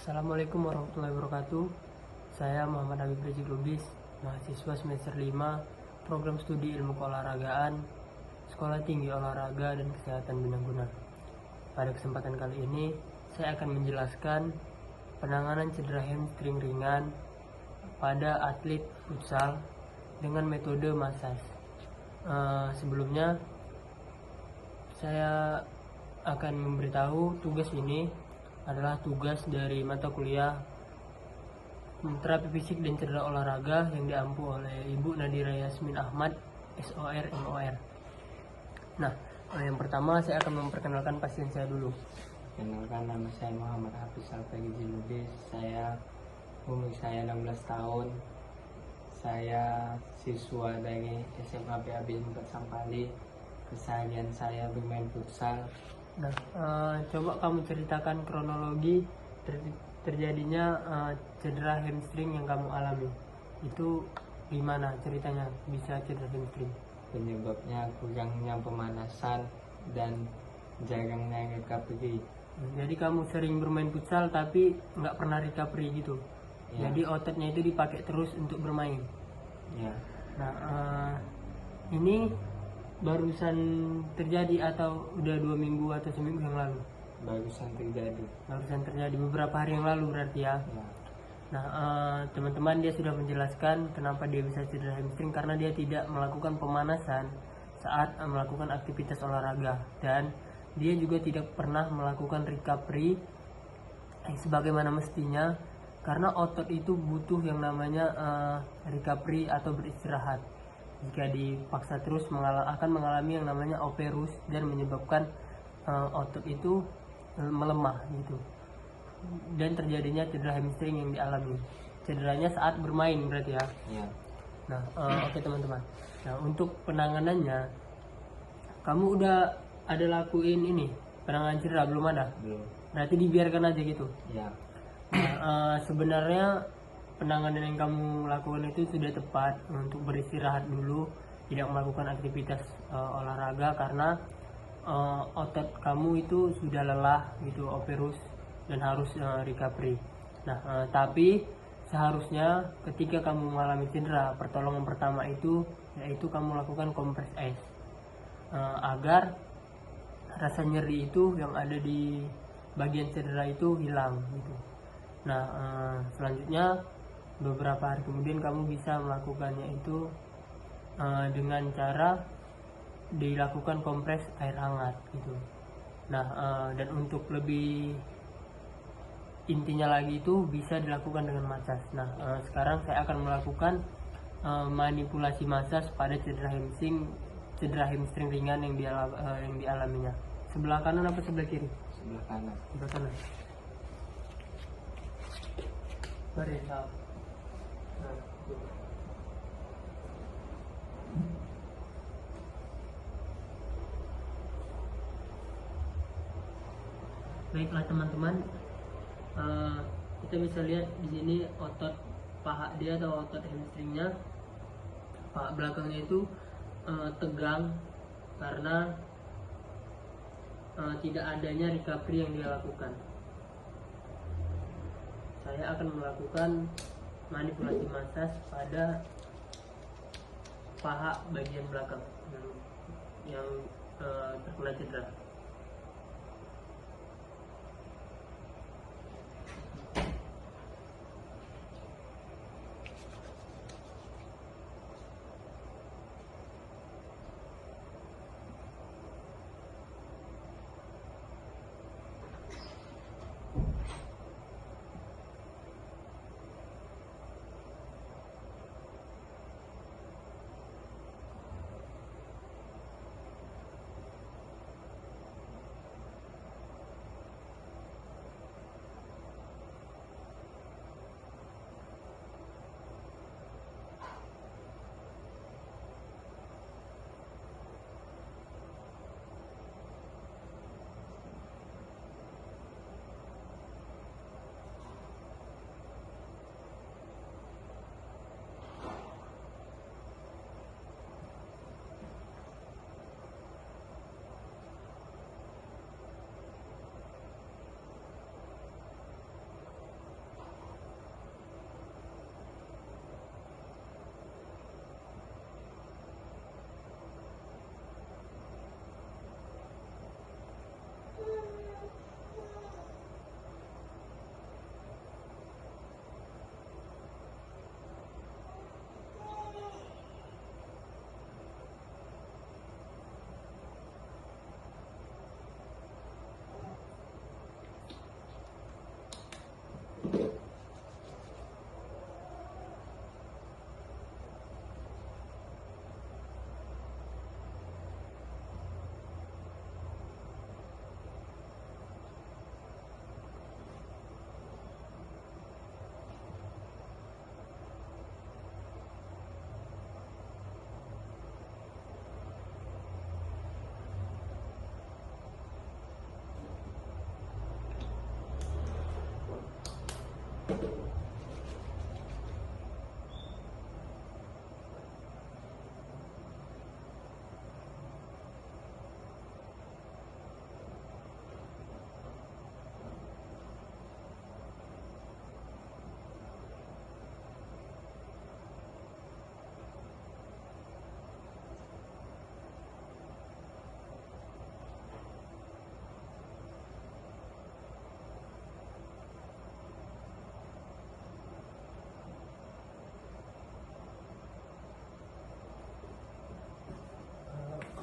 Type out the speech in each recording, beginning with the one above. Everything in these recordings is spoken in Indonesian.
Assalamualaikum warahmatullahi wabarakatuh. Saya Muhammad Habib Rizik Lubis, mahasiswa semester 5 Program Studi Ilmu Keolahragaan, Sekolah Tinggi Olahraga dan Kesehatan Bina Guna. Pada kesempatan kali ini, saya akan menjelaskan penanganan cedera hamstring ringan pada atlet futsal dengan metode massage. Sebelumnya, saya akan memberitahu tugas ini adalah tugas dari mata kuliah terapi fisik dan cedera olahraga yang diampu oleh Ibu Nadira Yasmin Ahmad, SOR MOR. Nah, yang pertama saya akan memperkenalkan pasien saya dulu. Kenalkan, nama saya Muhammad Hafiz Al-Fagizi Lubis. Umur saya 16 tahun. Saya siswa dari SMA PAB 4 Sampali. Keseharian saya bermain futsal. Nah, coba kamu ceritakan kronologi terjadinya cedera hamstring yang kamu alami. Itu gimana ceritanya bisa cedera hamstring? Penyebabnya kurangnya pemanasan dan jarangnya recovery. Jadi kamu sering bermain futsal tapi nggak pernah recovery gitu. Ya. Jadi ototnya itu dipakai terus untuk bermain. Ya. Nah, ini barusan terjadi atau udah 2 minggu atau seminggu yang lalu? Barusan terjadi Beberapa hari yang lalu berarti ya. Ya. Nah, teman-teman, dia sudah menjelaskan kenapa dia bisa cedera hamstring karena dia tidak melakukan pemanasan saat melakukan aktivitas olahraga, dan dia juga tidak pernah melakukan recovery sebagaimana mestinya karena otot itu butuh yang namanya recovery atau beristirahat. Jika dipaksa terus akan mengalami yang namanya operus dan menyebabkan otot itu melemah gitu, dan terjadinya cedera hamstring yang dialami. Cederanya saat bermain berarti ya. Ya. Nah, oke teman-teman. Nah, untuk penanganannya, kamu udah ada lakuin ini penanganan cedera belum ada? Belum. Berarti dibiarkan aja gitu. Ya. Nah, sebenarnya penanganan yang kamu lakukan itu sudah tepat untuk beristirahat dulu, tidak melakukan aktivitas olahraga karena otot kamu itu sudah lelah gitu, operus, dan harus recovery. Nah, tapi seharusnya ketika kamu mengalami cedera, pertolongan pertama itu yaitu kamu lakukan kompres es agar rasa nyeri itu yang ada di bagian cedera itu hilang gitu. Nah, selanjutnya beberapa hari kemudian kamu bisa melakukannya itu dengan cara dilakukan kompres air hangat gitu. Nah, dan untuk lebih intinya lagi itu bisa dilakukan dengan massage. Nah, sekarang saya akan melakukan manipulasi massage pada cedera hamstring ringan yang dialaminya. Sebelah kanan apa sebelah kiri? Sebelah kanan. Sebelah kanan. Mari, saat. Baiklah teman-teman, kita bisa lihat di sini otot paha dia atau otot hamstringnya, paha belakangnya itu tegang karena tidak adanya recovery yang dia lakukan. Saya akan melakukan manipulasi massage pada paha bagian belakang yang terkena cedera.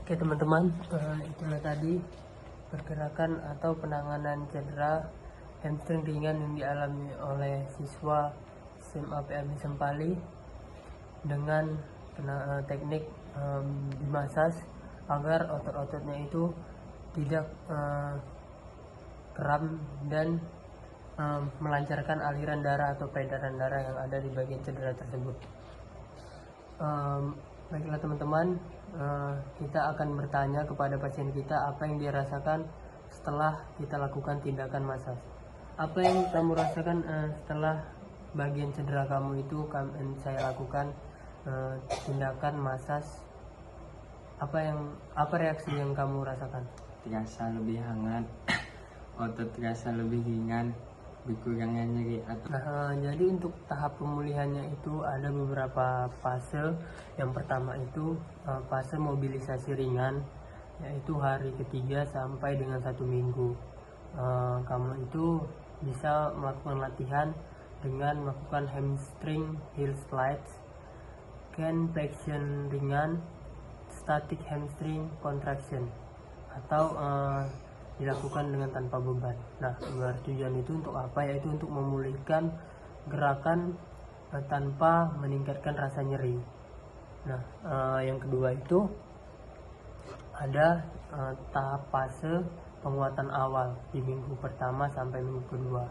Oke teman-teman, itulah tadi pergerakan atau penanganan cedera hamstring ringan yang dialami oleh siswa SMA PAB Sempali dengan teknik dimasaj agar otot-ototnya itu tidak kram dan melancarkan aliran darah atau peredaran darah yang ada di bagian cedera tersebut. Baiklah teman-teman, kita akan bertanya kepada pasien kita apa yang dia rasakan setelah kita lakukan tindakan masaj. Apa yang kamu rasakan setelah bagian cedera kamu itu saya lakukan tindakan masaj? Apa reaksi yang kamu rasakan? Terasa lebih hangat, otot terasa lebih ringan, berkurangnya nyeri. Jadi untuk tahap pemulihannya itu ada beberapa fase. Yang pertama itu fase mobilisasi ringan, yaitu hari ketiga sampai dengan 1 minggu. Kamu itu bisa melakukan latihan dengan melakukan hamstring heel slides, can flexion ringan, static hamstring contraction, atau dilakukan dengan tanpa beban. Nah, tujuan itu untuk apa? Yaitu untuk memulihkan gerakan tanpa meningkatkan rasa nyeri. Nah, yang kedua itu ada tahap fase penguatan awal di minggu pertama sampai minggu kedua.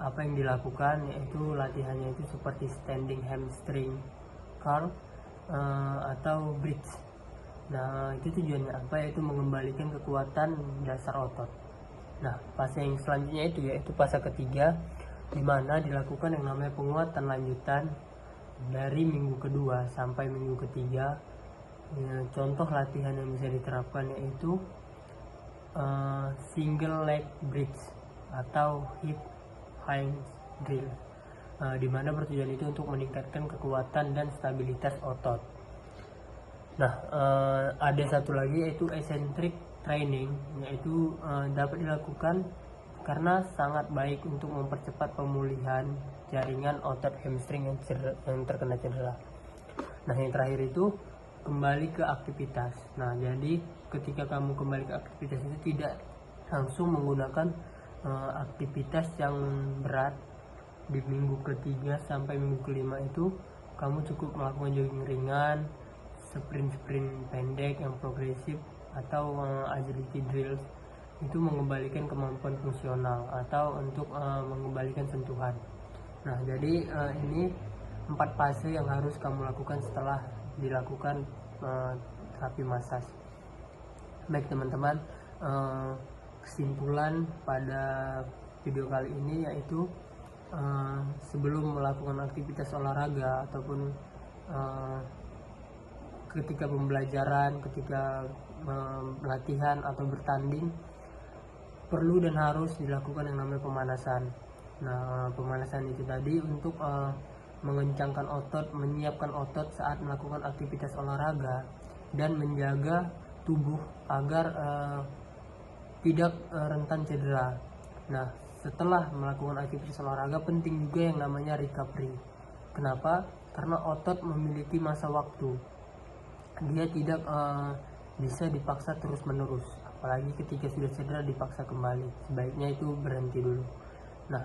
Apa yang dilakukan yaitu latihannya itu seperti standing hamstring curl atau bridge. Nah, itu tujuannya apa? Yaitu mengembalikan kekuatan dasar otot. Nah, fase yang selanjutnya itu yaitu fase ketiga, di mana dilakukan yang namanya penguatan lanjutan dari minggu kedua sampai minggu ketiga. Contoh latihan yang bisa diterapkan yaitu single leg bridge atau hip hinge drill, di mana bertujuan itu untuk meningkatkan kekuatan dan stabilitas otot. Nah, ada satu lagi yaitu eccentric training, yaitu dapat dilakukan karena sangat baik untuk mempercepat pemulihan jaringan otot hamstring yang terkena cedera. Nah, yang terakhir itu kembali ke aktivitas. Nah, jadi ketika kamu kembali ke aktivitas itu tidak langsung menggunakan aktivitas yang berat. Di minggu ketiga sampai minggu kelima itu kamu cukup melakukan jogging ringan, sprint pendek yang progresif, atau agility drills, itu mengembalikan kemampuan fungsional atau untuk mengembalikan sentuhan. Nah, jadi ini 4 fase yang harus kamu lakukan setelah dilakukan terapi masaj. Baik teman-teman, kesimpulan pada video kali ini yaitu sebelum melakukan aktivitas olahraga ataupun ketika pembelajaran, ketika latihan atau bertanding, perlu dan harus dilakukan yang namanya pemanasan. Nah, pemanasan itu tadi untuk mengencangkan otot, menyiapkan otot saat melakukan aktivitas olahraga dan menjaga tubuh agar tidak rentan cedera. Nah, setelah melakukan aktivitas olahraga penting juga yang namanya recovery. Kenapa? Karena otot memiliki masa waktu. Dia tidak bisa dipaksa terus-menerus, apalagi ketika sudah cedera dipaksa kembali. Sebaiknya itu berhenti dulu. Nah,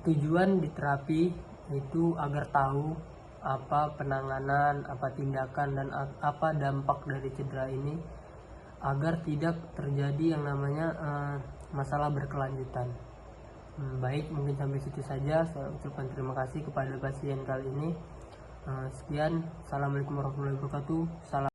tujuan di terapi itu agar tahu apa penanganan, apa tindakan, dan apa dampak dari cedera ini agar tidak terjadi yang namanya masalah berkelanjutan. Baik, mungkin sampai situ saja. Saya ucapkan terima kasih kepada pasien kali ini. Sekian, assalamualaikum warahmatullahi wabarakatuh. Salam.